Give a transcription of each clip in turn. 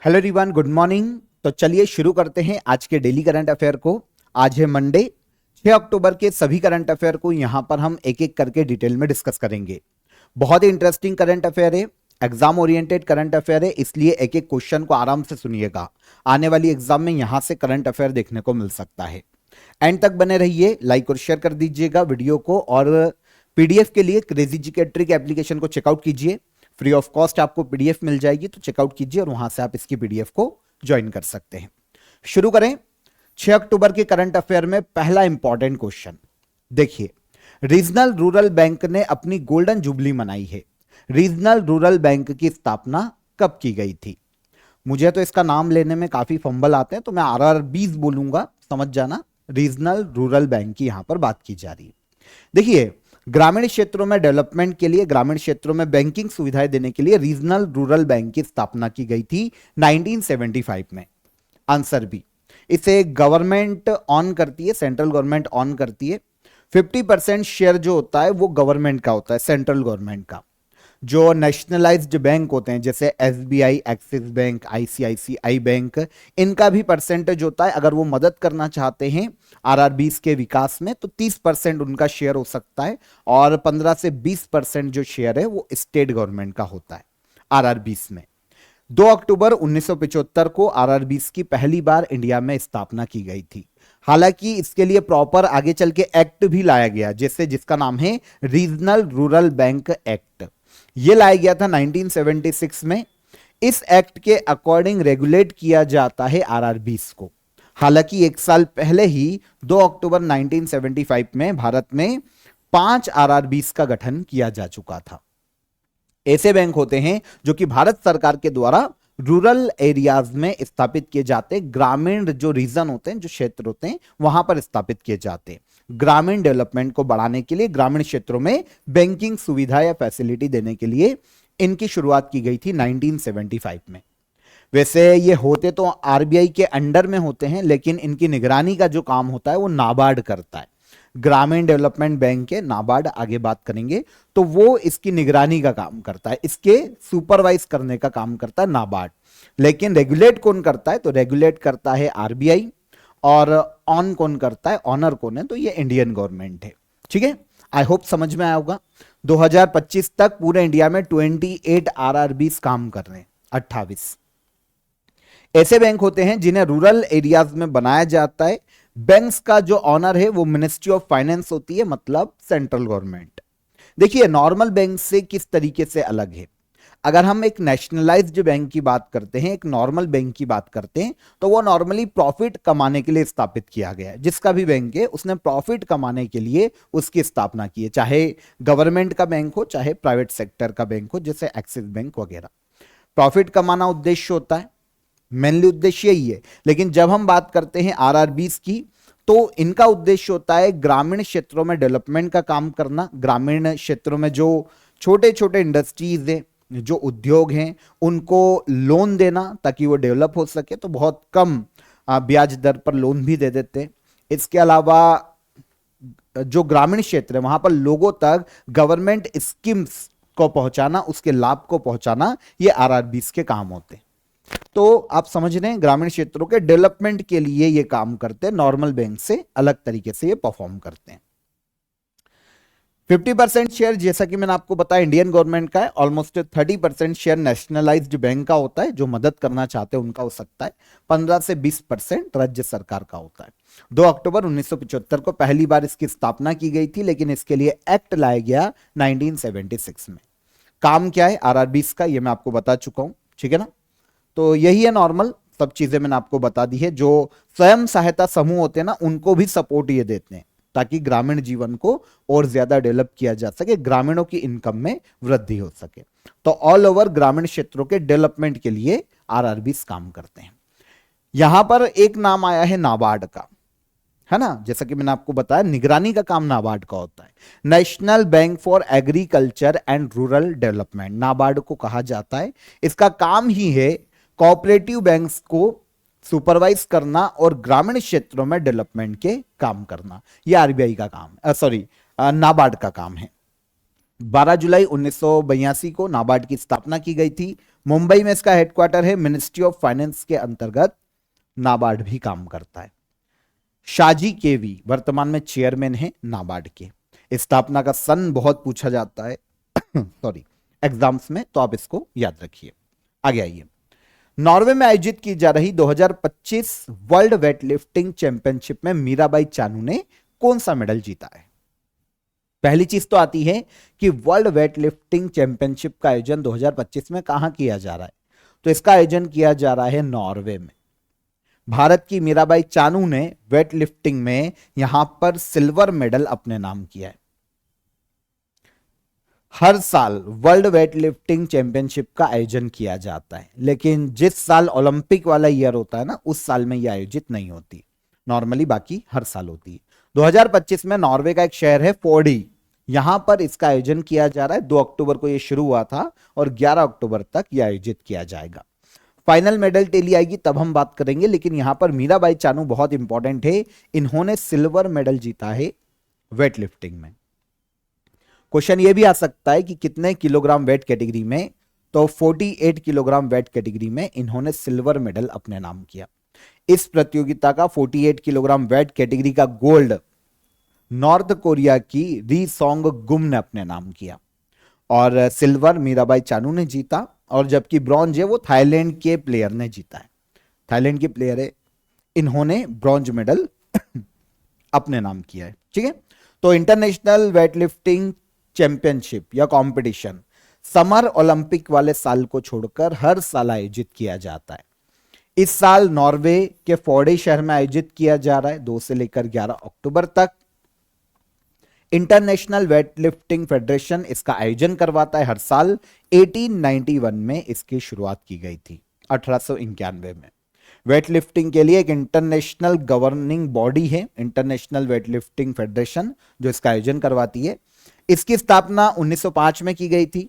Hello everyone, good morning. तो चलिए शुरू करते हैं आज के डेली करंट अफेयर को। आज है मंडे 6 अक्टूबर के सभी करंट अफेयर को यहां पर हम एक एक करके डिटेल में डिस्कस करेंगे। बहुत ही इंटरेस्टिंग करंट अफेयर है, एग्जाम ओरिएंटेड करंट अफेयर है, इसलिए एक एक क्वेश्चन को आराम से सुनिएगा। आने वाली एग्जाम में यहां से करंट अफेयर देखने को मिल सकता है। एंड तक बने रहिए, लाइक और शेयर कर दीजिएगा वीडियो को, और पीडीएफ के लिए क्रेजी जीके ट्रिक एप्लीकेशन को चेकआउट कीजिए। फ्री ऑफ कॉस्ट आपको पीडीएफ मिल जाएगी, तो चेकआउट कीजिए और वहां से आप इसकी पीडीएफ को ज्वाइन कर सकते हैं। शुरू करें 6 अक्टूबर के करंट अफेयर में। पहला इंपॉर्टेंट क्वेश्चन देखिए, रीजनल रूरल बैंक ने अपनी गोल्डन जुबली मनाई है। रीजनल रूरल बैंक की स्थापना कब की गई थी? मुझे तो इसका नाम लेने में काफी फंबल आते हैं, तो मैं आरआरबीज बोलूंगा, समझ जाना। रीजनल रूरल बैंक की यहां पर बात की जा रही है। देखिए, ग्रामीण क्षेत्रों में डेवलपमेंट के लिए, ग्रामीण क्षेत्रों में बैंकिंग सुविधाएं देने के लिए रीजनल रूरल बैंक की स्थापना की गई थी 1975 में। Answer B. इसे गवर्नमेंट ऑन करती है, सेंट्रल गवर्नमेंट ऑन करती है। 50% शेयर जो होता है वो गवर्नमेंट का होता है, सेंट्रल गवर्नमेंट का। जो नेशनलाइज्ड बैंक होते हैं जैसे SBI, axis bank, ICICI bank, इनका भी परसेंटेज होता है। अगर वो मदद करना चाहते हैं आरआरबीस के विकास में, तो 30% उनका शेयर हो सकता है, और 15 से 20% जो शेयर है वो स्टेट गवर्नमेंट का होता है आरआरबीस में। 2 अक्टूबर 1975 को आरआरबीस की पहली बार इंडिया में स्थापना की गई थी। हालांकि इसके लिए प्रॉपर आगे चल के एक्ट भी लाया गया, जैसे जिसका नाम है रीजनल रूरल बैंक एक्ट। यह लाया गया था 1976 में। इस एक्ट के अकॉर्डिंग रेगुलेट किया जाता है आरआरबीस को। हालांकि एक साल पहले ही 2 अक्टूबर 1975 में भारत में 5 आरआरबीस का गठन किया जा चुका था। ऐसे बैंक होते हैं जो कि भारत सरकार के द्वारा रूरल एरियाज में स्थापित किए जाते, ग्रामीण जो रीजन होते हैं, जो क्षेत्र होते हैं, वहां पर स्थापित किए जाते हैं। ग्रामीण डेवलपमेंट को बढ़ाने के लिए, ग्रामीण क्षेत्रों में बैंकिंग सुविधा या फैसिलिटी देने के लिए इनकी शुरुआत की गई थी 1975 में। वैसे ये होते तो आरबीआई के अंडर में होते हैं, लेकिन इनकी निगरानी का जो काम होता है वो नाबार्ड करता है। ग्रामीण डेवलपमेंट बैंक है नाबार्ड, आगे बात करेंगे, तो वो इसकी निगरानी का काम करता है, इसके सुपरवाइज करने का काम करता है नाबार्ड। लेकिन रेगुलेट कौन करता है? तो रेगुलेट करता है आरबीआई, और ऑन कौन करता है, ऑनर कौन है? तो ये इंडियन गवर्नमेंट है। ठीक है, आई होप समझ में आया होगा। 2025 तक पूरे इंडिया में 28 आरआरबीस काम कर रहे हैं। 28 ऐसे बैंक होते हैं जिन्हें रूरल एरियाज में बनाया जाता है। बैंक्स का जो ऑनर है वो मिनिस्ट्री ऑफ फाइनेंस होती है, मतलब सेंट्रल गवर्नमेंट। देखिए, नॉर्मल बैंक से किस तरीके से अलग है। अगर हम एक नेशनलाइज्ड बैंक की बात करते हैं, एक नॉर्मल बैंक की बात करते हैं, तो वो नॉर्मली प्रॉफिट कमाने के लिए स्थापित किया गया है। जिसका भी बैंक है उसने प्रॉफिट कमाने के लिए उसकी स्थापना की है, चाहे गवर्नमेंट का बैंक हो, चाहे प्राइवेट सेक्टर का बैंक हो, जैसे एक्सिस बैंक वगैरह। प्रॉफिट कमाना उद्देश्य होता है, मेनली उद्देश्य यही है। लेकिन जब हम बात करते हैं आरआरबीस की, तो इनका उद्देश्य होता है ग्रामीण क्षेत्रों में डेवलपमेंट का काम करना। ग्रामीण क्षेत्रों में जो छोटे छोटे इंडस्ट्रीज हैं, जो उद्योग हैं, उनको लोन देना ताकि वो डेवलप हो सके। तो बहुत कम ब्याज दर पर लोन भी दे देते हैं। इसके अलावा जो ग्रामीण क्षेत्र है वहां पर लोगों तक गवर्नमेंट स्कीम्स को पहुंचाना, उसके लाभ को पहुंचाना, ये आरआरबीस के काम होते हैं। तो आप समझ रहे हैं, ग्रामीण क्षेत्रों के डेवलपमेंट के लिए ये काम करते हैं, नॉर्मल बैंक से अलग तरीके से ये परफॉर्म करते हैं। 50% शेयर, जैसा कि मैंने आपको बताया, इंडियन गवर्नमेंट का है। ऑलमोस्ट 30% शेयर नेशनलाइज्ड बैंक का होता है, जो मदद करना चाहते हैं उनका हो सकता है। 15 से 20% राज्य सरकार का होता है। 2 अक्टूबर 1975 को पहली बार इसकी स्थापना की गई थी, लेकिन इसके लिए एक्ट लाया गया 1976 में। काम क्या है आरआरबीस का, ये मैं आपको बता चुका हूं, ठीक है ना। तो यही है नॉर्मल, सब चीजें मैंने आपको बता दी है। जो स्वयं सहायता समूह होते हैं ना, उनको भी सपोर्ट ये देते हैं ताकि ग्रामीण जीवन को और ज्यादा डेवलप किया जा सके, ग्रामीणों की इनकम में वृद्धि हो सके। तो ऑल ओवर ग्रामीण क्षेत्रों के डेवलपमेंट के लिए आरआरबीस काम करते हैं। यहां पर एक नाम आया है नाबार्ड का, है ना। जैसा कि मैंने आपको बताया, निगरानी का काम नाबार्ड का होता है। National bank for agriculture and rural development NABARD को कहा जाता है। इसका काम ही है कोऑपरेटिव बैंक्स को सुपरवाइज करना और ग्रामीण क्षेत्रों में डेवलपमेंट के काम करना। यह आरबीआई का काम, सॉरी नाबार्ड का काम है। 12 जुलाई 1982 को नाबार्ड की स्थापना की गई थी। मुंबई में इसका हेडक्वार्टर है। मिनिस्ट्री ऑफ फाइनेंस के अंतर्गत नाबार्ड भी काम करता है। शाजी केवी वर्तमान में चेयरमैन है नाबार्ड के। स्थापना का सन बहुत पूछा जाता है सॉरी एग्जाम्स में, तो आप इसको याद रखिए। आगे आइए। नॉर्वे में आयोजित की जा रही 2025 वर्ल्ड वेटलिफ्टिंग चैंपियनशिप में मीराबाई चानू ने कौन सा मेडल जीता है? पहली चीज तो आती है कि वर्ल्ड वेटलिफ्टिंग चैंपियनशिप का आयोजन 2025 में कहां किया जा रहा है? तो इसका आयोजन किया जा रहा है नॉर्वे में। भारत की मीराबाई चानू ने वेटलिफ्टिंग में यहां पर सिल्वर मेडल अपने नाम किया है। हर साल वर्ल्ड वेटलिफ्टिंग चैंपियनशिप का आयोजन किया जाता है, लेकिन जिस साल ओलंपिक वाला ईयर होता है ना, उस साल में यह आयोजित नहीं होती। नॉर्मली बाकी हर साल होती है। 2025 में नॉर्वे का एक शहर है फोर्डी, यहां पर इसका आयोजन किया जा रहा है। 2 अक्टूबर को यह शुरू हुआ था और 11 अक्टूबर तक यह आयोजित किया जाएगा। फाइनल मेडल टेली आएगी तब हम बात करेंगे, लेकिन यहां पर मीराबाई चानू बहुत इंपॉर्टेंट है। इन्होंने सिल्वर मेडल जीता है वेटलिफ्टिंग में। क्वेश्चन ये भी आ सकता है कि कितने किलोग्राम वेट कैटेगरी में? तो 48 किलोग्राम वेट कैटेगरी में इन्होंने सिल्वर मेडल अपने नाम किया। इस प्रतियोगिता का 48 किलोग्राम वेट कैटेगरी का गोल्ड नॉर्थ कोरिया की री सोंग गुम ने अपने नाम किया और सिल्वर मीराबाई चानू ने जीता, और जबकि ब्रॉन्ज है वो थाईलैंड के प्लेयर ने जीता है। थाईलैंड के प्लेयर है, इन्होंने ब्रॉन्ज मेडल अपने नाम किया है। ठीक है, तो इंटरनेशनल वेटलिफ्टिंग चैंपियनशिप या कंपटीशन समर ओलंपिक वाले साल को छोड़कर हर साल आयोजित किया जाता है। इस साल नॉर्वे के फोर्डे शहर में आयोजित किया जा रहा है 2 से लेकर 11 अक्टूबर तक। इंटरनेशनल वेटलिफ्टिंग फेडरेशन इसका आयोजन करवाता है हर साल। 1891 में इसकी शुरुआत की गई थी, 1891 में। वेटलिफ्टिंग के लिए एक इंटरनेशनल गवर्निंग बॉडी है, इंटरनेशनल वेटलिफ्टिंग फेडरेशन, जो इसका आयोजन करवाती है। इसकी स्थापना 1905 में की गई थी।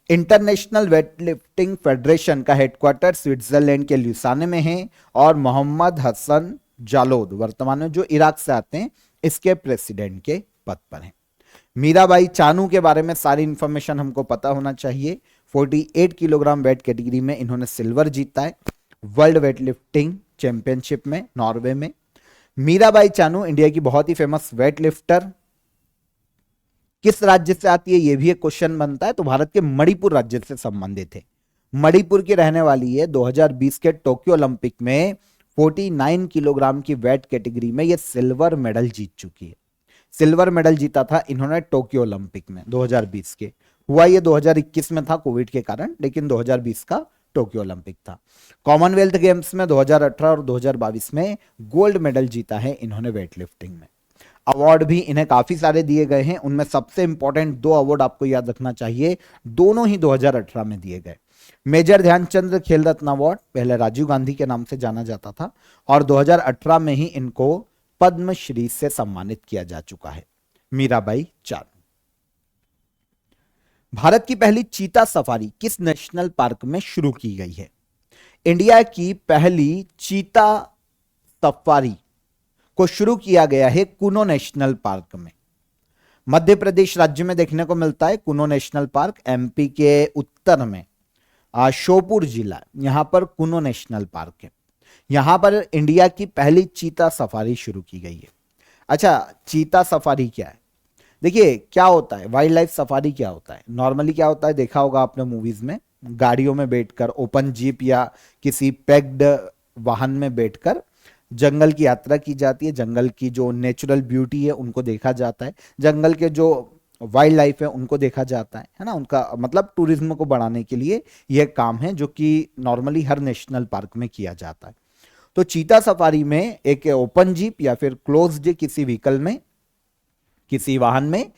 इंटरनेशनल वेटलिफ्टिंग फेडरेशन का हेडक्वार्टर स्विट्जरलैंड के ल्यूसाने में है और मोहम्मद हसन जालोद वर्तमान में जो इराक से आते हैं इसके प्रेसिडेंट के पद पर हैं। मीराबाई चानू के बारे में सारी इंफॉर्मेशन हमको पता होना चाहिए। 48 किलोग्राम वेट कैटेगरी में इन्होंने सिल्वर जीता है वर्ल्ड वेटलिफ्टिंग चैंपियनशिप में नॉर्वे में। मीराबाई चानू इंडिया की बहुत ही फेमस वेट लिफ्टर किस राज्य से आती है, यह भी एक क्वेश्चन बनता है। तो भारत के मणिपुर राज्य से संबंधित है। मणिपुर की रहने वाली है। 2020 के टोक्यो ओलंपिक में 49 किलोग्राम की वेट कैटेगरी में यह सिल्वर मेडल जीत चुकी है। सिल्वर मेडल जीता था इन्होंने टोक्यो ओलंपिक में 2020 के। हुआ ये 2021 में था कोविड के कारण, लेकिन 2020 का टोक्यो ओलंपिक था। कॉमनवेल्थ गेम्स में 2018 और 2022 में गोल्ड मेडल जीता है इन्होंने वेटलिफ्टिंग में। अवार्ड भी इन्हें काफी सारे दिए गए हैं, उनमें सबसे इंपॉर्टेंट 2 अवार्ड आपको याद रखना चाहिए, दोनों ही 2018 में दिए गए। मेजर ध्यानचंद खेल रत्न अवार्ड पहले राजीव गांधी के नाम से जाना जाता था और 2018 में ही इनको पद्मश्री से सम्मानित किया जा चुका है। मीराबाई चानू। भारत की पहली चीता सफारी किस नेशनल पार्क में शुरू की गई है? इंडिया की पहली चीता सफारी को शुरू किया गया है कुनो नेशनल पार्क में। मध्य प्रदेश राज्य में देखने को मिलता है कुनो नेशनल पार्क। एमपी के उत्तर में श्योपुर जिला, यहां पर कुनो नेशनल पार्क है। यहां पर इंडिया की पहली चीता सफारी शुरू की गई है। अच्छा, चीता सफारी क्या है? देखिए क्या होता है, वाइल्ड लाइफ सफारी क्या होता है? नॉर्मली क्या होता है, देखा होगा आपने मूवीज में, गाड़ियों में बैठकर ओपन जीप या किसी पैक्ड वाहन में बैठकर जंगल की यात्रा की जाती है। जंगल की जो नेचुरल ब्यूटी है उनको देखा जाता है, जंगल के जो वाइल्ड लाइफ है उनको देखा जाता है ना। उनका मतलब टूरिज्म को बढ़ाने के लिए यह काम है जो कि नॉर्मली हर नेशनल पार्क में किया जाता है। तो चीता सफारी में एक ओपन जीप या फिर क्लोज्ड किसी व्हीकल में, किसी वाहन में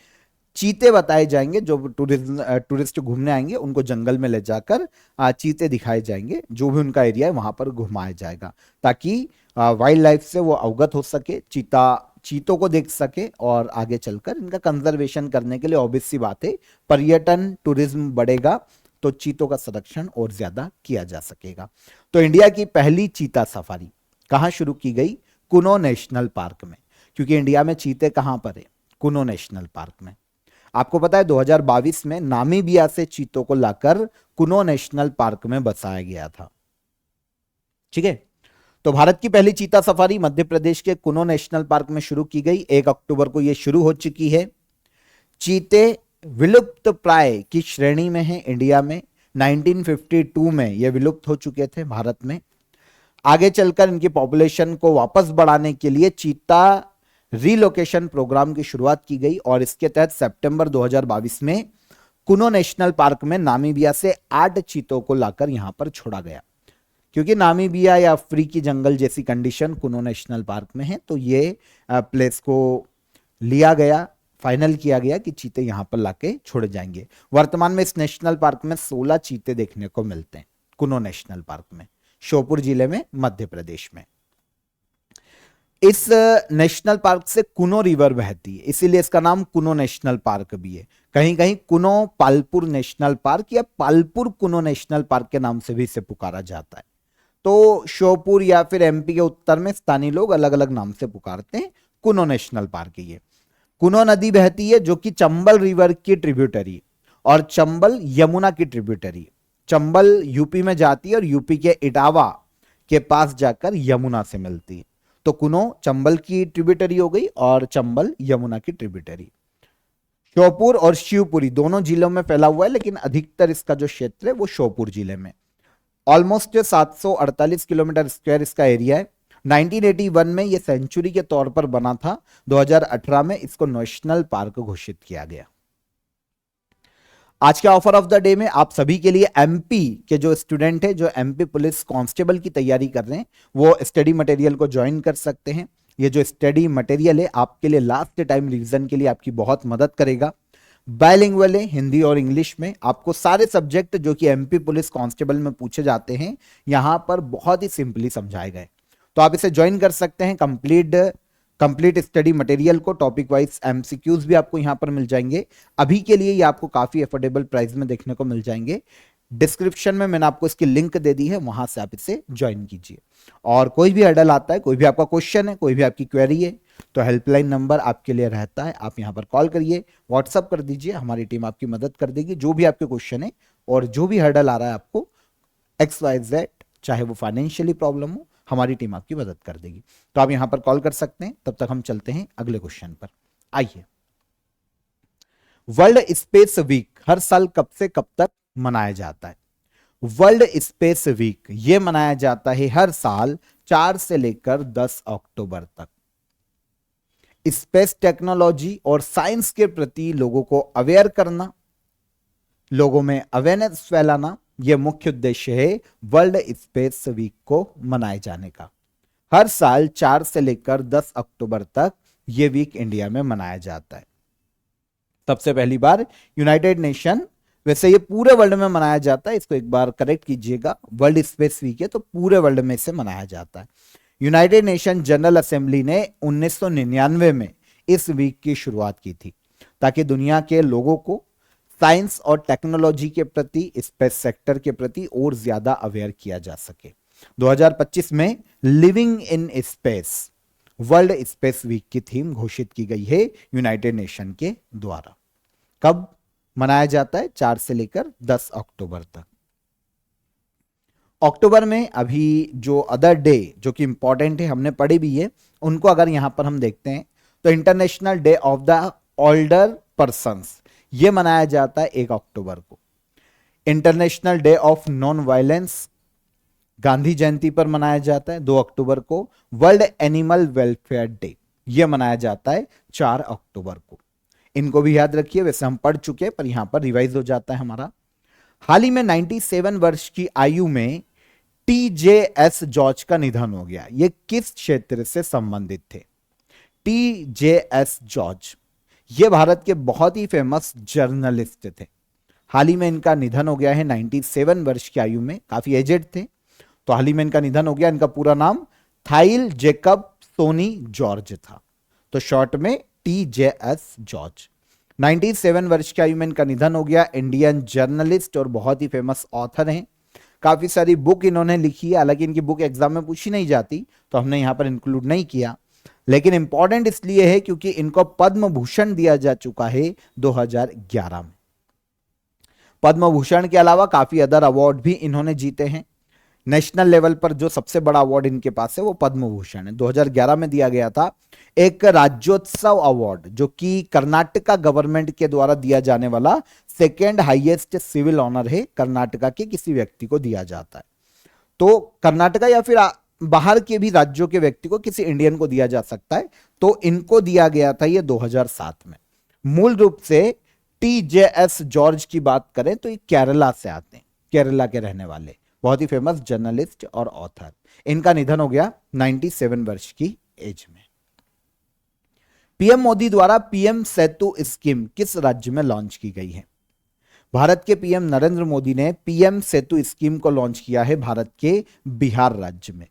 चीते बताए जाएंगे। जो टूरिस्ट घूमने आएंगे उनको जंगल में ले जाकर चीते दिखाए जाएंगे, जो भी उनका एरिया है वहां पर घुमाया जाएगा ताकि वाइल्ड लाइफ से वो अवगत हो सके, चीतों को देख सके और आगे चलकर इनका कंजर्वेशन करने के लिए ऑब्वियस सी बात है पर्यटन टूरिज्म बढ़ेगा तो चीतों का संरक्षण और ज्यादा किया जा सकेगा। तो इंडिया की पहली चीता सफारी कहां शुरू की गई? कुनो नेशनल पार्क में, क्योंकि इंडिया में चीते कहां पर है? कुनो नेशनल पार्क में। आपको पता है 2022 में नामीबिया से चीतों को लाकर कुनो नेशनल पार्क में बसाया गया था। ठीक है, तो भारत की पहली चीता सफारी मध्य प्रदेश के कुनो नेशनल पार्क में शुरू की गई। 1 अक्टूबर को यह शुरू हो चुकी है। चीते विलुप्त प्राय की श्रेणी में है इंडिया में। 1952 में यह विलुप्त हो चुके थे भारत में। आगे चलकर इनकी पॉपुलेशन को वापस बढ़ाने के लिए चीता रिलोकेशन प्रोग्राम की शुरुआत की गई और इसके तहत सितंबर 2022 में कुनो नेशनल पार्क में नामीबिया से 8 चीतों को लाकर यहां पर छोड़ा गया। क्योंकि नामीबिया या अफ्रीकी जंगल जैसी कंडीशन कुनो नेशनल पार्क में है, तो ये प्लेस को लिया गया, फाइनल किया गया कि चीते यहां पर लाके छोड़े जाएंगे। वर्तमान में इस नेशनल पार्क में 16 चीते देखने को मिलते हैं, कुनो नेशनल पार्क में, श्योपुर जिले में, मध्य प्रदेश में। इस नेशनल पार्क से कुनो रिवर बहती है, इसीलिए इसका नाम कुनो नेशनल पार्क भी है। कहीं कहीं कुनो पालपुर नेशनल पार्क या पालपुर कुनो नेशनल पार्क के नाम से भी इसे पुकारा जाता है। तो श्योपुर या फिर एमपी के उत्तर में स्थानीय लोग अलग अलग नाम से पुकारते हैं। कुनो नेशनल पार्क है ये। कुनो नदी बहती है जो कि चंबल रिवर की ट्रिब्यूटरी और चंबल यमुना की ट्रिब्यूटरी। चंबल यूपी में जाती है और यूपी के इटावा के पास जाकर यमुना से मिलती है। तो कुनो चंबल की ट्रिब्यूटरी हो गई और चंबल यमुना की ट्रिब्यूटरी। श्योपुर और शिवपुरी दोनों जिलों में फैला हुआ है, लेकिन अधिकतर इसका जो क्षेत्र है वो श्योपुर जिले में। ऑलमोस्ट 748 किलोमीटर स्क्वायर इसका एरिया है। 1981 में यह सेंचुरी के तौर पर बना था। 2018 में इसको नेशनल पार्क घोषित किया गया। आज के ऑफर ऑफ द डे में आप सभी के लिए एमपी के जो स्टूडेंट है, जो एमपी पुलिस कांस्टेबल की तैयारी कर रहे हैं, वो स्टडी मटेरियल को ज्वाइन कर सकते हैं। ये जो स्टडी मटेरियल है आपके लिए लास्ट टाइम रिवीजन के लिए आपकी बहुत मदद करेगा। बायलिंगुअल है, हिंदी और इंग्लिश में। आपको सारे सब्जेक्ट जो कि एमपी पुलिस कांस्टेबल में पूछे जाते हैं यहां पर बहुत ही सिंपली समझाए गए, तो आप इसे ज्वाइन कर सकते हैं। कंप्लीट स्टडी मटेरियल को टॉपिक वाइज एमसीक्यूज भी आपको यहां पर मिल जाएंगे। अभी के लिए ये आपको काफी अफोर्डेबल प्राइस में देखने को मिल जाएंगे। डिस्क्रिप्शन में मैंने आपको इसकी लिंक दे दी है, वहां से आप इसे ज्वाइन कीजिए। और कोई भी हर्डल आता है, कोई भी आपका क्वेश्चन है, कोई भी आपकी क्वेरी है, तो हेल्पलाइन नंबर आपके लिए रहता है। आप यहां पर कॉल करिए, व्हाट्सअप कर दीजिए, हमारी टीम आपकी मदद कर देगी। जो भी आपके क्वेश्चन है और जो भी हर्डल आ रहा है आपको XYZ, चाहे वो फाइनेंशियली प्रॉब्लम हो, हमारी टीम आपकी मदद कर देगी। तो आप यहां पर कॉल कर सकते हैं। तब तक हम चलते हैं अगले क्वेश्चन पर। आइए, वर्ल्ड स्पेस वीक हर साल कब से कब तक मनाया जाता है? वर्ल्ड स्पेस वीक यह मनाया जाता है हर साल 4 से लेकर 10 अक्टूबर तक। स्पेस टेक्नोलॉजी और साइंस के प्रति लोगों को अवेयर करना, लोगों में अवेयरनेस फैलाना, यह मुख्य उद्देश्य है वर्ल्ड स्पेस वीक को मनाए जाने का। हर साल 4 से लेकर 10 अक्टूबर तक यह वीक इंडिया में मनाया जाता है। सबसे पहली बार यूनाइटेड नेशन, वैसे ये पूरे वर्ल्ड में मनाया जाता है, इसको एक बार करेक्ट कीजिएगा, वर्ल्ड स्पेस वीक है तो पूरे वर्ल्ड में इसे मनाया जाता है। यूनाइटेड नेशन जनरल असेंबली ने 1999 में इस वीक की शुरुआत की थी ताकि दुनिया के लोगों को साइंस और टेक्नोलॉजी के प्रति, स्पेस सेक्टर के प्रति और ज्यादा अवेयर किया जा सके। 2025 में living in space world space week की थीम घोषित की गई है यूनाइटेड नेशन के द्वारा। कब मनाया जाता है? 4 से लेकर 10 अक्टूबर तक। अक्टूबर में अभी जो अदर डे जो कि इंपॉर्टेंट है, हमने पढ़ी भी है, उनको अगर यहां पर हम देखते हैं तो international day of the older persons ये मनाया जाता है 1 अक्टूबर को। International day of non violence Gandhi Jayanti पर मनाया जाता है 2 अक्टूबर को। वर्ल्ड एनिमल वेलफेयर डे यह मनाया जाता है 4 अक्टूबर को। इनको भी याद रखिए, वैसे हम पढ़ चुके हैं पर यहां पर रिवाइज हो जाता है हमारा। हाल ही में 97 वर्ष की आयु में TJS जॉर्ज का निधन हो गया। ये किस क्षेत्र से संबंधित थे? TJS जॉर्ज ये भारत के बहुत ही फेमस जर्नलिस्ट थे। हाल ही में इनका निधन हो गया है 97 वर्ष की आयु में, काफी एजेड थे, तो हाल ही में इनका निधन हो गया। इनका पूरा नाम थाइल जेकब सोनी जॉर्ज था, तो शॉर्ट में TJS जॉर्ज। 97 वर्ष की आयु में इनका निधन हो गया। इंडियन जर्नलिस्ट और बहुत ही फेमस ऑथर हैं। काफी सारी बुक इन्होंने लिखी है, हालांकि इनकी बुक एग्जाम में पूछी नहीं जाती तो हमने यहां पर इंक्लूड नहीं किया। लेकिन इंपॉर्टेंट इसलिए है क्योंकि इनको पद्म भूषण दिया जा चुका है 2011 में। पद्म भूषण के अलावा काफी अदर अवार्ड भी इन्होंने जीते हैं। नेशनल लेवल पर जो सबसे बड़ा अवार्ड इनके पास है वो पद्म भूषण है, 2011 में दिया गया था। एक राज्योत्सव अवार्ड जो कि कर्नाटका गवर्नमेंट के द्वारा दिया जाने वाला सेकेंड हाईएस्ट सिविल ऑनर है, कर्नाटका के किसी व्यक्ति को दिया जाता है। तो कर्नाटका या फिर बाहर के भी राज्यों के व्यक्ति को, किसी इंडियन को दिया जा सकता है। तो इनको दिया गया था ये 2007 में। मूल रूप से TJS जॉर्ज की बात करें तो ये केरला से आते हैं, केरला के रहने वाले बहुत ही फेमस जर्नलिस्ट और ऑथर। इनका निधन हो गया 97 वर्ष की एज में। पीएम मोदी द्वारा पीएम सेतु स्कीम किस राज्य में लॉन्च की गई है? भारत के पीएम नरेंद्र मोदी ने पीएम सेतु स्कीम को लॉन्च किया है भारत के बिहार राज्य में।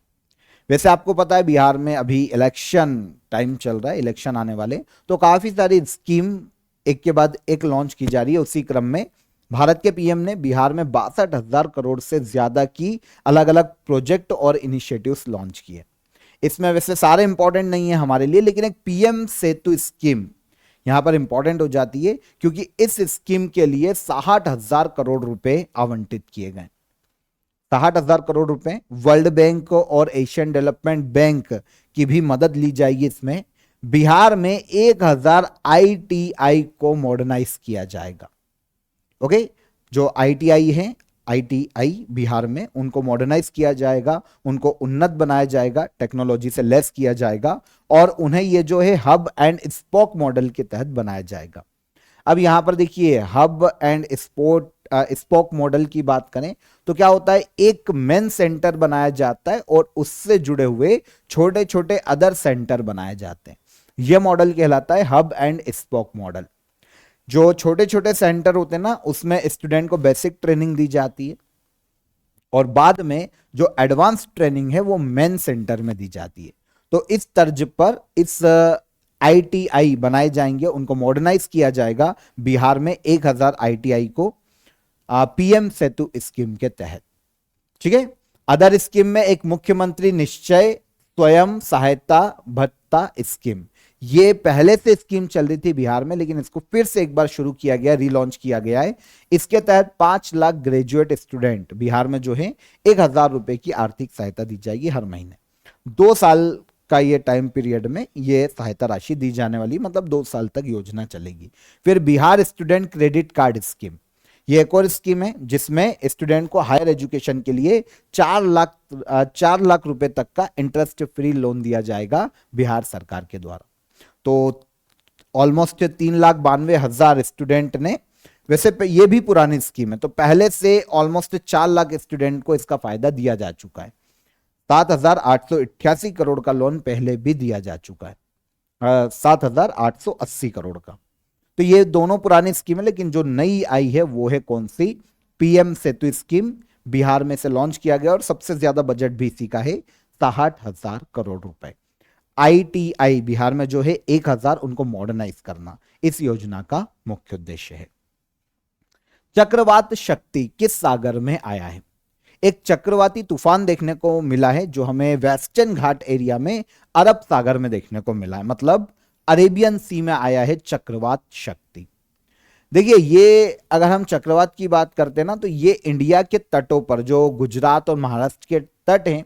वैसे आपको पता है बिहार में अभी इलेक्शन टाइम चल रहा है, इलेक्शन आने वाले, तो काफी सारी स्कीम एक के बाद एक लॉन्च की जा रही है। उसी क्रम में भारत के पीएम ने बिहार में 62,000 करोड़ से ज्यादा की अलग अलग प्रोजेक्ट और इनिशिएटिव्स लॉन्च किए। इसमें वैसे सारे इंपॉर्टेंट नहीं है हमारे लिए, लेकिन एक पीएम सेतु स्कीम यहां पर इंपॉर्टेंट हो जाती है क्योंकि इस स्कीम के लिए 60,000 करोड़ रुपए आवंटित किए गए। 60,000 करोड़ रुपए वर्ल्ड बैंक और एशियन डेवलपमेंट बैंक की भी मदद ली जाएगी इसमें। बिहार में 1,000 ITI को मॉडर्नाइज किया जाएगा। ओके, जो ITI है, ITI बिहार में, उनको मॉडर्नाइज किया जाएगा, उनको उन्नत बनाया जाएगा, टेक्नोलॉजी से लेस किया जाएगा और उन्हें ये जो है हब एंड स्पोक मॉडल के तहत बनाया जाएगा। अब यहां पर देखिए हब एंड स्पोक मॉडल की बात करें तो क्या होता है, एक मेन सेंटर बनाया जाता है और उससे जुड़े हुए छोटे छोटे अदर सेंटर बनाए जाते हैं। यह मॉडल कहलाता है हब एंड स्पोक मॉडल। जो छोटे छोटे सेंटर होते हैं ना, उसमें स्टूडेंट को बेसिक ट्रेनिंग दी जाती है और बाद में जो एडवांस ट्रेनिंग है वो मेन सेंटर में दी जाती है। तो इस तर्ज पर इस ITI बनाए जाएंगे, उनको मॉडर्नाइज किया जाएगा बिहार में 1,000 ITI को पीएम सेतु स्कीम के तहत। ठीक है, अदर स्कीम में एक मुख्यमंत्री निश्चय स्वयं सहायता भत्ता स्कीम, ये पहले से स्कीम चल रही थी बिहार में, लेकिन इसको फिर से एक बार शुरू किया गया, रीलॉन्च किया गया है। इसके तहत 5 लाख ग्रेजुएट स्टूडेंट बिहार में जो है 1,000 रुपए की आर्थिक सहायता दी जाएगी हर महीने। 2 साल का ये टाइम पीरियड में ये सहायता राशि दी जाने वाली, मतलब 2 साल तक योजना चलेगी। फिर Bihar student credit card scheme, ये एक और स्कीम है जिसमें स्टूडेंट को हायर एजुकेशन के लिए 4 लाख रुपए तक का इंटरेस्ट फ्री लोन दिया जाएगा बिहार सरकार के द्वारा। तो ऑलमोस्ट 3,92,000 स्टूडेंट ने, वैसे ये भी पुरानी स्कीम है, तो पहले से ऑलमोस्ट 4 लाख स्टूडेंट को इसका फायदा दिया जा चुका है। 7,888 करोड़ का लोन पहले भी दिया जा चुका है, 7,880 करोड़ का। तो ये दोनों पुरानी स्कीम है, लेकिन जो नई आई है वो है कौन सी, पीएम सेतु स्कीम, बिहार में से लॉन्च किया गया और सबसे ज्यादा बजट भी इसी का है, 60,000 करोड़ रुपए। ITI बिहार में जो है 1,000, उनको मॉडर्नाइज करना इस योजना का मुख्य उद्देश्य है। चक्रवात शक्ति किस सागर में आया है? एक चक्रवाती तूफान देखने को मिला है जो हमें वेस्टर्न घाट एरिया में अरब सागर में देखने को मिला है, मतलब अरेबियन सी में आया है चक्रवात शक्ति। देखिए, ये अगर हम चक्रवात की बात करते हैं ना, तो ये इंडिया के तटों पर, जो गुजरात और महाराष्ट्र के तट हैं,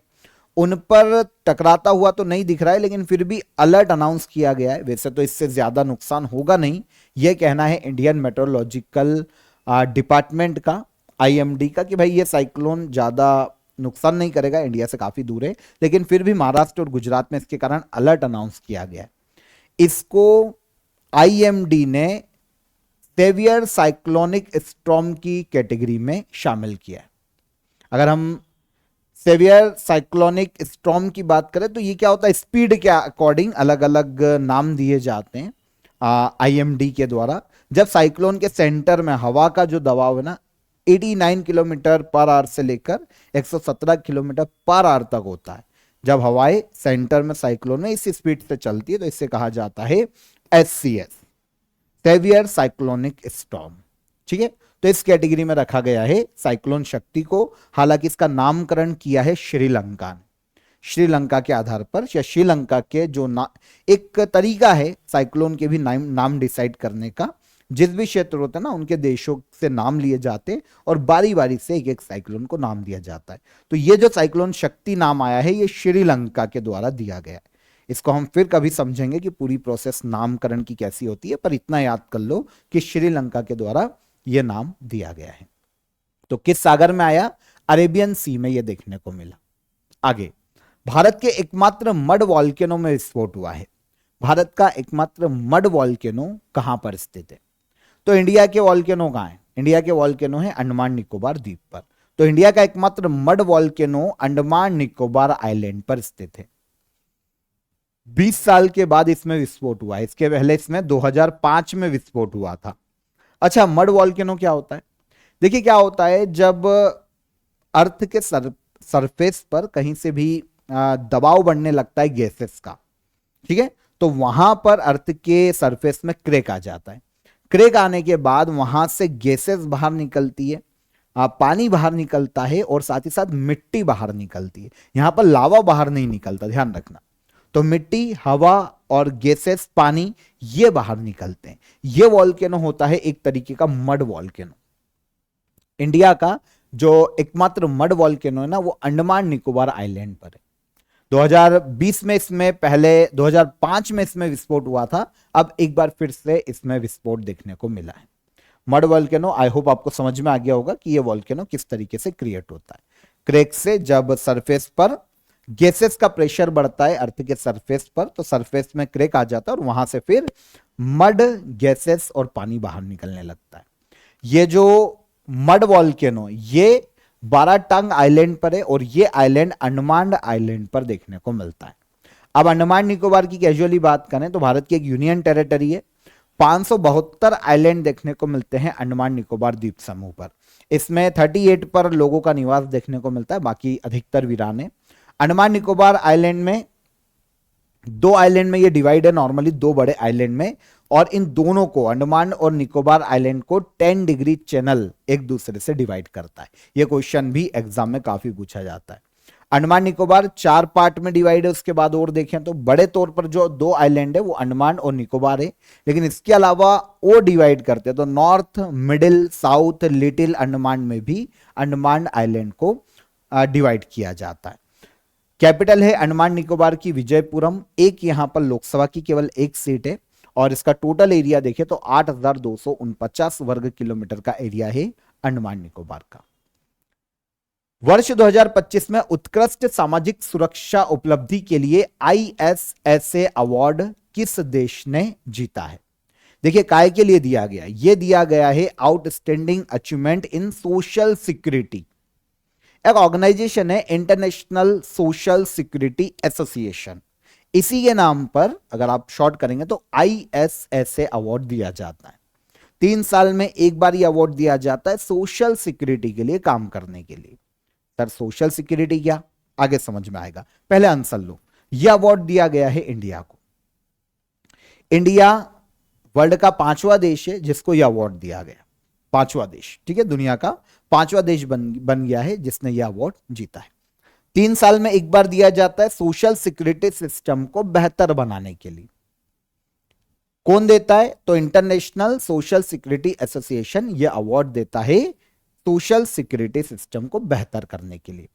उन पर टकराता हुआ तो नहीं दिख रहा है, लेकिन फिर भी अलर्ट अनाउंस किया गया है। वैसे तो इससे ज्यादा नुकसान होगा नहीं, यह कहना है इंडियन मेट्रोलॉजिकल डिपार्टमेंट का, IMD का, कि भाई ये साइक्लोन ज्यादा नुकसान नहीं करेगा, इंडिया से काफी दूर है, लेकिन फिर भी महाराष्ट्र और गुजरात में इसके कारण अलर्ट अनाउंस किया गया है। इसको IMD ने सेवियर साइक्लोनिक स्टॉर्म की कैटेगरी में शामिल किया है। अगर हम सेवियर साइक्लोनिक स्टॉर्म की बात करें तो ये क्या होता है, स्पीड के अकॉर्डिंग अलग अलग नाम दिए जाते हैं IMD के द्वारा। जब साइक्लोन के सेंटर में हवा का जो दबाव है ना 89 किलोमीटर पर आवर से लेकर 117 किलोमीटर पर आवर तक होता है, जब हवाएं सेंटर में साइक्लोन में इसी स्पीड से चलती है तो इससे कहा जाता है SCS, सेवियर साइक्लोनिक स्टॉर्म। ठीक है, तो इस कैटेगरी में रखा गया है साइक्लोन शक्ति को। हालांकि इसका नामकरण किया है श्रीलंका ने। श्रीलंका के आधार पर या श्रीलंका के जो एक तरीका है साइक्लोन के भी नाम डिसाइड करने का। जिस भी क्षेत्र होता है ना उनके देशों से नाम लिए जाते और बारी बारी से एक एक साइक्लोन को नाम दिया जाता है। तो ये जो साइक्लोन शक्ति नाम आया है ये श्रीलंका के द्वारा दिया गया है। इसको हम फिर कभी समझेंगे कि पूरी प्रोसेस नामकरण की कैसी होती है, पर इतना याद कर लो कि श्रीलंका के द्वारा यह नाम दिया गया है। तो किस सागर में आया? अरेबियन सी में यह देखने को मिला। आगे, भारत के एकमात्र मड वॉल्केनो में विस्फोट हुआ है। भारत का एकमात्र मड वॉल्केनो कहां पर स्थित है? तो इंडिया के वॉल्केनो कहां है? इंडिया के वॉल्केनो है अंडमान निकोबार द्वीप पर। तो इंडिया का एकमात्र mud volcano Andaman Nicobar island पर स्थित है। 20 साल के बाद इसमें विस्फोट हुआ है। इसके पहले इसमें 2005 में विस्फोट हुआ था। अच्छा, मड वॉल्केनो क्या होता है? देखिए क्या होता है, जब अर्थ के सरफेस पर कहीं से भी दबाव बढ़ने लगता है गैसेस का, ठीक है, तो वहां पर अर्थ के सरफेस में क्रैक आ जाता है। क्रैक आने के बाद वहां से गैसेस बाहर निकलती है, पानी बाहर निकलता है और साथ ही साथ मिट्टी बाहर निकलती है। यहां पर लावा बाहर नहीं निकलता, ध्यान रखना। तो मिट्टी, हवा और गैसेस, पानी, ये बाहर निकलते हैं। ये वॉल्केनो होता है एक तरीके का मड वॉल्केनो। इंडिया का जो एकमात्र मड वॉल्केनो है ना वो अंडमान निकोबार आइलैंड पर है। 2020 में इसमें, पहले 2005 में इसमें विस्फोट हुआ था। अब एक बार फिर से इसमें विस्फोट देखने को मिला है। मड वॉल्केनो, आई होप आपको समझ में आ गया होगा कि ये वॉल्केनो किस तरीके से क्रिएट होता है। क्रैक से जब सरफेस पर गैसेस का प्रेशर बढ़ता है अर्थ के सरफेस पर, तो सरफेस में क्रैक आ जाता है और वहां से फिर मड, गैसेस और पानी बाहर निकलने लगता है। ये जो मड वॉल्केनो ये 12 टंग आइलैंड पर है और ये आइलैंड अंडमान आइलैंड पर देखने को मिलता है। अब अंडमान निकोबार की कैजुअली बात करें तो भारत की एक यूनियन टेरिटरी है। 572 आइलैंड देखने को मिलते हैं अंडमान निकोबार द्वीप समूह पर। इसमें 38 पर लोगों का निवास देखने को मिलता है, बाकी अधिकतर वीरान है। अंडमान निकोबार आइलैंड में 2 आइलैंड में ये डिवाइड है नॉर्मली, 2 बड़े आइलैंड में, और इन दोनों को, अंडमान और निकोबार आइलैंड को 10 डिग्री चैनल एक दूसरे से डिवाइड करता है। ये क्वेश्चन भी एग्जाम में काफी पूछा जाता है। अंडमान निकोबार 4 पार्ट में डिवाइड है। उसके बाद और देखें तो बड़े तौर पर जो 2 आइलैंड है वो अंडमान और निकोबार है, लेकिन इसके अलावा और डिवाइड करते हैं तो north, middle, south, little Andaman में भी अंडमान आइलैंड को डिवाइड किया जाता है। कैपिटल है अंडमान निकोबार की विजयपुरम। एक यहां पर लोकसभा की केवल एक सीट है और इसका टोटल एरिया देखें तो 8,249 वर्ग किलोमीटर का एरिया है अंडमान निकोबार का। वर्ष 2025 में उत्कृष्ट सामाजिक सुरक्षा उपलब्धि के लिए ISSA अवार्ड किस देश ने जीता है? देखिए काय के लिए दिया गया, यह दिया गया है outstanding achievement in social security. एक ऑर्गेनाइजेशन है इंटरनेशनल सोशल सिक्योरिटी एसोसिएशन, इसी के नाम पर अगर आप शॉर्ट करेंगे तो ISSA अवार्ड दिया जाता है। 3 साल में एक बार यह अवार्ड दिया जाता है सोशल सिक्योरिटी के लिए काम करने के लिए। सर सोशल सिक्योरिटी क्या, आगे समझ में आएगा, पहले आंसर लो। यह अवार्ड दिया गया है इंडिया को। इंडिया वर्ल्ड का 5वां देश है जिसको यह अवार्ड दिया गया, 5वां देश, ठीक है, दुनिया का 5वां देश बन गया है जिसने यह अवार्ड जीता है। 3 साल में एक बार दिया जाता है सोशल सिक्योरिटी सिस्टम को बेहतर बनाने के लिए। कौन देता है? तो इंटरनेशनल सोशल सिक्योरिटी एसोसिएशन यह अवार्ड देता है सोशल सिक्योरिटी सिस्टम को बेहतर करने के लिए।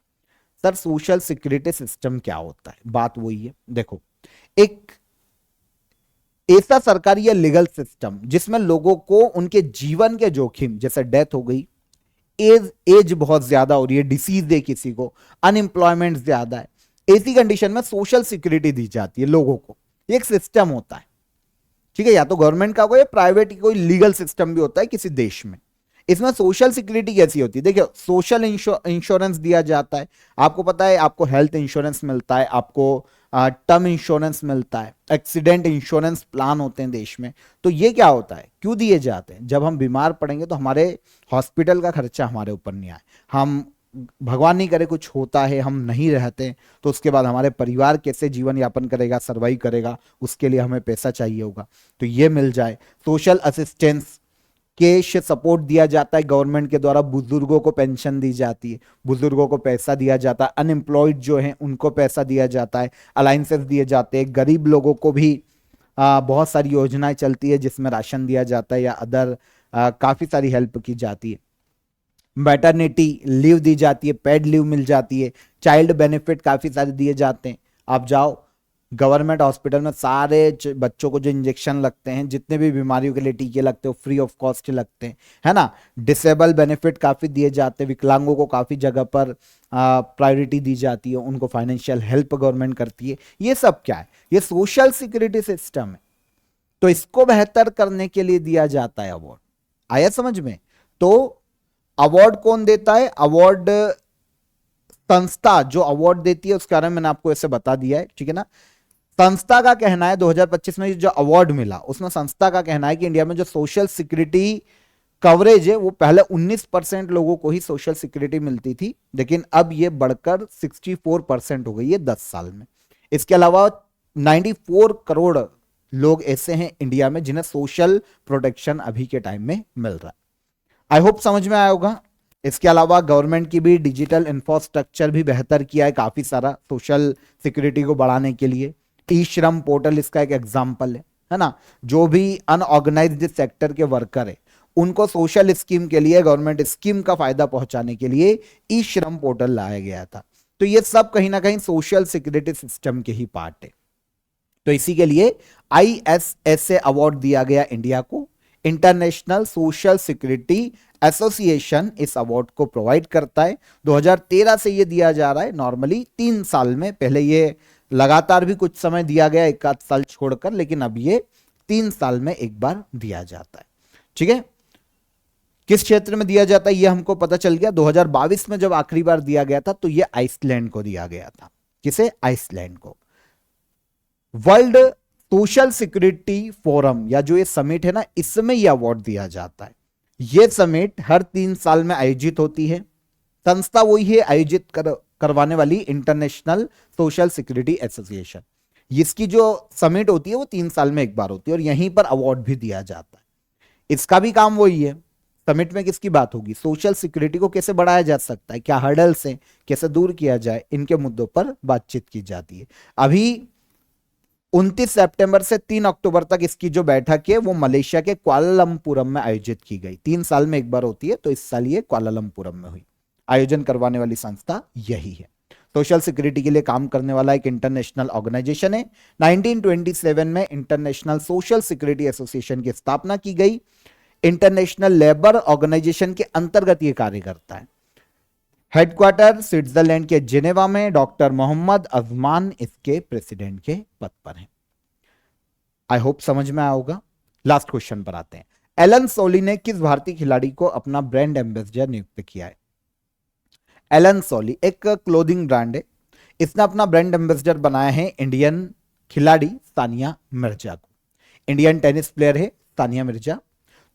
सर सोशल सिक्योरिटी सिस्टम क्या होता है? बात वही है, देखो, एक ऐसा सरकारी या लीगल सिस्टम जिसमें लोगों को उनके जीवन के जोखिम, जैसे डेथ हो गई, एज बहुत ज्यादा हो रही है, डिसीज है किसी को, अनएम्प्लॉयमेंट ज्यादा है, ऐसी कंडीशन में सोशल सिक्योरिटी दी जाती है लोगों को। एक सिस्टम होता है, ठीक है, या तो गवर्नमेंट का कोई प्राइवेट कोई लीगल सिस्टम भी होता है किसी देश में। इसमें सोशल सिक्योरिटी कैसी होती है? देखिए, सोशल इंश्योरेंस दिया जाता है, आपको पता है, आपको हेल्थ इंश्योरेंस मिलता है, आपको टर्म इंश्योरेंस मिलता है, एक्सीडेंट इंश्योरेंस प्लान होते हैं देश में। तो ये क्या होता है, क्यों दिए जाते हैं? जब हम बीमार पड़ेंगे तो हमारे हॉस्पिटल का खर्चा हमारे ऊपर नहीं आए, हम भगवान नहीं करे कुछ होता है, हम नहीं रहते, तो उसके बाद हमारे परिवार कैसे जीवन यापन करेगा, सर्वाइव करेगा, उसके लिए हमें पैसा चाहिए होगा, तो ये मिल जाए। सोशल असिस्टेंस, कैश सपोर्ट दिया जाता है गवर्नमेंट के द्वारा, बुजुर्गों को पेंशन दी जाती है, बुजुर्गों को पैसा दिया जाता है, अनएम्प्लॉयड जो हैं उनको पैसा दिया जाता है, अलाइंसेस दिए जाते हैं, गरीब लोगों को भी बहुत सारी योजनाएं चलती है जिसमें राशन दिया जाता है या अदर काफी सारी हेल्प की जाती है। मैटरनिटी लीव दी जाती है, पेड लीव मिल जाती है, चाइल्ड बेनिफिट काफी सारे दिए जाते हैं। आप जाओ गवर्नमेंट हॉस्पिटल में, सारे बच्चों को जो इंजेक्शन लगते हैं, जितने भी बीमारियों के लिए टीके लगते हैं, फ्री ऑफ कॉस्ट लगते हैं, है ना। डिसेबल बेनिफिट काफी दिए जाते हैं, विकलांगों को काफी जगह पर प्रायोरिटी दी जाती है, उनको फाइनेंशियल हेल्प गवर्नमेंट करती है। ये सब क्या है? ये सोशल सिक्योरिटी सिस्टम है। तो इसको बेहतर करने के लिए दिया जाता है अवार्ड। आया समझ में? तो अवार्ड कौन देता है? अवार्ड संस्था जो अवार्ड देती है उसके बारे में मैंने आपको ऐसे बता दिया है, ठीक है ना। संस्था का कहना है 2025 में जो अवार्ड मिला उसमें संस्था का कहना है कि इंडिया में जो सोशल सिक्योरिटी कवरेज है वो पहले 19% लोगों को ही सोशल सिक्योरिटी मिलती थी, लेकिन अब ये बढ़कर 64% हो गई है 10 साल में। इसके अलावा 94 करोड़ लोग ऐसे हैं इंडिया में जिन्हें सोशल प्रोटेक्शन अभी के टाइम में मिल रहा है। आई होप समझ में आया होगा। इसके अलावा गवर्नमेंट की भी डिजिटल इंफ्रास्ट्रक्चर भी बेहतर किया है काफी सारा सोशल सिक्योरिटी को बढ़ाने के लिए। ई श्रम पोर्टल इसका एक एग्जाम्पल है ना। जो भी अनऑर्गेनाइज्ड सेक्टर के वर्कर है उनको सोशल स्कीम के लिए, गवर्नमेंट स्कीम का फायदा पहुंचाने के लिए ई श्रम पोर्टल लाया गया था। तो ये सब कहीं ना कहीं सोशल सिक्योरिटी सिस्टम के ही पार्ट है। तो इसी के लिए ISSA अवार्ड दिया गया इंडिया को। इंटरनेशनल सोशल सिक्योरिटी एसोसिएशन इस अवार्ड को प्रोवाइड करता है। 2013 से ये दिया जा रहा है, नॉर्मली 3 साल में। पहले ये लगातार भी कुछ समय दिया गया, एक आध साल छोड़कर, लेकिन अब ये 3 साल में एक बार दिया जाता है, ठीक है। किस क्षेत्र में दिया जाता है ये हमको पता चल गया। 2022 में जब आखिरी बार दिया गया था तो ये आइसलैंड को दिया गया था। किसे? आइसलैंड को। वर्ल्ड सोशल सिक्योरिटी फोरम या जो ये समिट है ना, इसमें ये अवार्ड दिया जाता है। ये समिट हर 3 साल में आयोजित होती है। संस्था वही है आयोजित करवाने वाली, इंटरनेशनल सोशल सिक्योरिटी एसोसिएशन। इसकी जो समिट होती है वो 3 साल में एक बार होती है और यहीं पर अवार्ड भी दिया जाता है। इसका भी काम वही है। समिट में किसकी बात होगी? सोशल सिक्योरिटी को कैसे बढ़ाया जा सकता है, क्या हर्डल्स हैं, कैसे दूर किया जाए, इनके मुद्दों पर बातचीत की जाती है। अभी 29 सितंबर से 3 अक्टूबर तक इसकी जो बैठक है वो मलेशिया के कुआलालंपुरम में आयोजित की गई। 3 साल में एक बार होती है, तो इस साल ये कुआलालंपुरम में हुई। आयोजन करवाने वाली संस्था यही है। सोशल सिक्योरिटी के लिए काम करने वाला एक इंटरनेशनल ऑर्गेनाइजेशन है। 1927 में इंटरनेशनल सोशल सिक्योरिटी एसोसिएशन की स्थापना की गई। इंटरनेशनल लेबर ऑर्गेनाइजेशन के अंतर्गत ये कार्य करता है। हेडक्वार्टर स्विट्जरलैंड के जिनेवा में। डॉक्टर मोहम्मद अजमान इसके प्रेसिडेंट के पद पर हैं। आई होप समझ में आया होगा। लास्ट क्वेश्चन पर आते हैं। एलन सोली ने किस भारतीय खिलाड़ी को अपना ब्रांड एम्बेसडर नियुक्त किया है? एलन सोली एक क्लोथिंग ब्रांड है। इसने अपना ब्रांड एम्बेसडर बनाया है इंडियन खिलाड़ी सानिया मिर्जा को। इंडियन टेनिस प्लेयर है सानिया मिर्जा,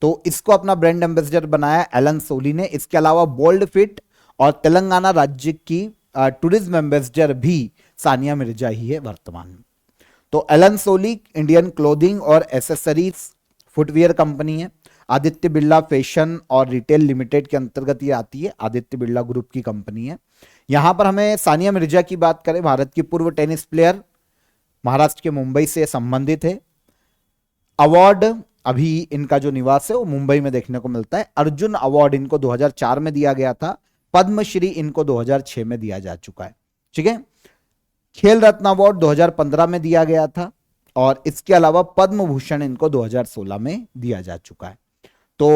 तो इसको अपना ब्रांड एम्बेसडर बनाया एलन सोली ने। इसके अलावा बोल्ड फिट और तेलंगाना राज्य की टूरिज्म एम्बेसडर भी सानिया मिर्जा ही है वर्तमान में। तो एलन सोली इंडियन क्लोथिंग और एसेसरीज फुटवियर कंपनी है। आदित्य बिरला फैशन और रिटेल लिमिटेड के अंतर्गत ये आती है। आदित्य बिरला ग्रुप की कंपनी है। यहां पर हमें सानिया मिर्जा की बात करें, भारत की पूर्व टेनिस प्लेयर, महाराष्ट्र के मुंबई से संबंधित है। अवार्ड अभी इनका जो निवास है वो मुंबई में देखने को मिलता है। अर्जुन अवार्ड इनको 2004 में दिया गया था। पद्मश्री इनको 2006 में दिया जा चुका है, ठीक है। खेल रत्न अवार्ड 2015 में दिया गया था और इसके अलावा पद्म भूषण इनको 2016 में दिया जा चुका है। तो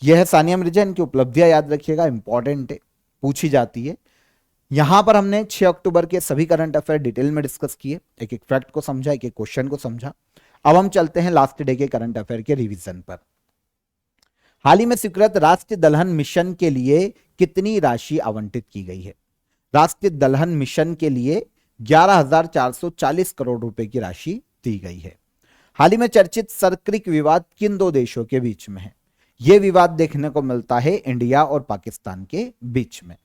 यह है सानिया मिर्जा। इनकी उपलब्धियां याद रखिएगा, इंपॉर्टेंट है, पूछी जाती है। यहां पर हमने 6 अक्टूबर के सभी करंट अफेयर डिटेल में डिस्कस किए, एक एक फैक्ट को समझा, एक एक क्वेश्चन को समझा। अब हम चलते हैं लास्ट डे के करंट अफेयर के रिवीजन पर। हाल ही में स्वीकृत राष्ट्रीय दलहन मिशन के लिए कितनी राशि आवंटित की गई है? राष्ट्रीय दलहन मिशन के लिए 11,440 करोड़ रुपए की राशि दी गई है। हाल ही में चर्चित सर्क्रिक विवाद किन 2 देशों के बीच में है? यह विवाद देखने को मिलता है इंडिया और पाकिस्तान के बीच में।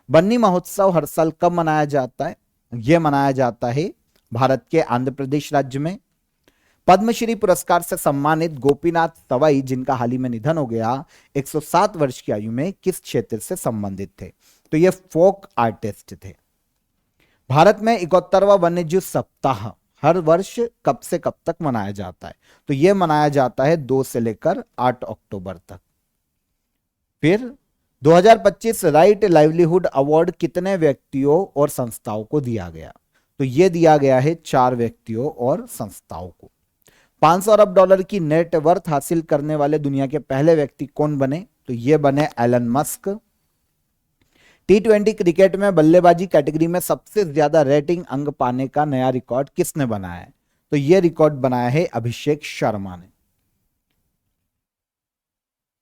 बन्नी महोत्सव हर साल कब मनाया जाता है? यह मनाया जाता है भारत के आंध्र प्रदेश राज्य में। पद्मश्री पुरस्कार से सम्मानित गोपीनाथ सवाई, जिनका हाल ही में निधन हो गया 107 वर्ष की आयु में, किस क्षेत्र से संबंधित थे? तो ये फोक आर्टिस्ट थे। भारत में 71वां वन्यजीव सप्ताह हर वर्ष कब से कब तक मनाया जाता है? तो यह मनाया जाता है 2 से लेकर 8 अक्टूबर तक। फिर 2025 राइट लाइवलीहुड अवार्ड कितने व्यक्तियों और संस्थाओं को दिया गया? तो यह दिया गया है 4 व्यक्तियों और संस्थाओं को। 500 अरब डॉलर की नेट वर्थ हासिल करने वाले दुनिया के पहले व्यक्ति कौन बने? तो यह बने एलन मस्क। T20 क्रिकेट में बल्लेबाजी कैटेगरी में सबसे ज्यादा रेटिंग अंक पाने का नया रिकॉर्ड किसने बनाया है? तो यह रिकॉर्ड बनाया है अभिषेक शर्मा ने।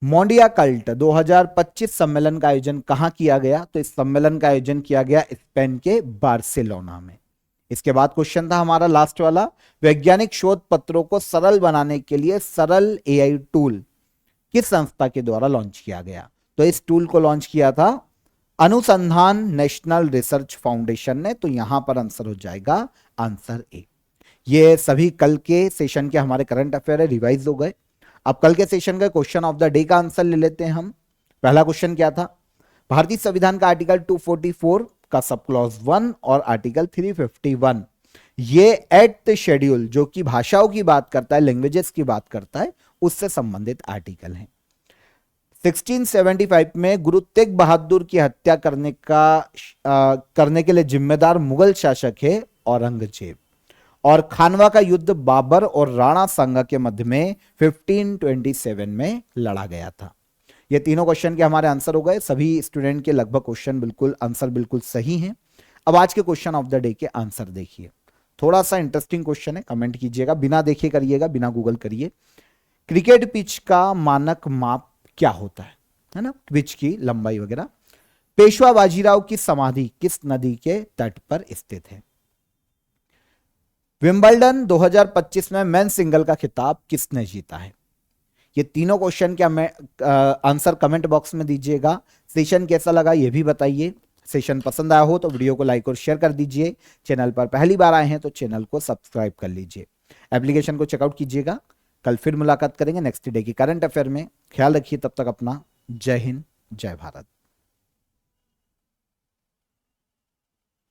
मोंडिया कल्ट 2025 सम्मेलन का आयोजन कहां किया गया? तो इस सम्मेलन का आयोजन किया गया स्पेन के बार्सिलोना में। इसके बाद क्वेश्चन था हमारा लास्ट वाला, वैज्ञानिक शोध पत्रों को सरल बनाने के लिए सरल एआई टूल किस संस्था के द्वारा लॉन्च किया गया? तो इस टूल को लॉन्च किया था अनुसंधान नेशनल रिसर्च फाउंडेशन ने। तो यहां पर आंसर हो जाएगा आंसर ए। ये सभी कल के सेशन के हमारे करंट अफेयर है, रिवाइज हो गए। अब कल के सेशन का क्वेश्चन ऑफ द डे का आंसर ले लेते हैं हम। पहला क्वेश्चन क्या था? भारतीय संविधान का आर्टिकल 244 का सब क्लॉज 1 और आर्टिकल 351 ये एट शेड्यूल जो कि भाषाओं की बात करता है, लैंग्वेजेस की बात करता है, उससे संबंधित आर्टिकल है। 1675 में गुरु तेग बहादुर की हत्या करने के लिए जिम्मेदार मुगल शासक है औरंगजेब। और खानवा का युद्ध बाबर और राणा सांगा के मध्य में 1527 में लड़ा गया था। ये तीनों क्वेश्चन के हमारे आंसर हो गए। सभी स्टूडेंट के लगभग क्वेश्चन बिल्कुल आंसर बिल्कुल सही हैं। अब आज के क्वेश्चन ऑफ द डे के आंसर देखिए। थोड़ा सा इंटरेस्टिंग क्वेश्चन है, कमेंट कीजिएगा, बिना देखे करिएगा, बिना गूगल करिए। क्रिकेट पिच का मानक माप क्या होता है ना, पिच की लंबाई वगैरह। पेशवा बाजीराव की समाधि किस नदी के तट पर स्थित है? विंबलडन 2025 में मेन सिंगल का खिताब किसने जीता है? ये तीनों क्वेश्चन का आंसर कमेंट बॉक्स में दीजिएगा। सेशन कैसा लगा ये भी बताइए। सेशन पसंद आया हो तो वीडियो को लाइक और शेयर कर दीजिए। चैनल पर पहली बार आए हैं तो चैनल को सब्सक्राइब कर लीजिए। एप्लीकेशन को चेकआउट कीजिएगा। कल फिर मुलाकात करेंगे नेक्स्ट डे की करंट अफेयर में। ख्याल रखिए, तब तक अपना। जय हिंद, जय भारत।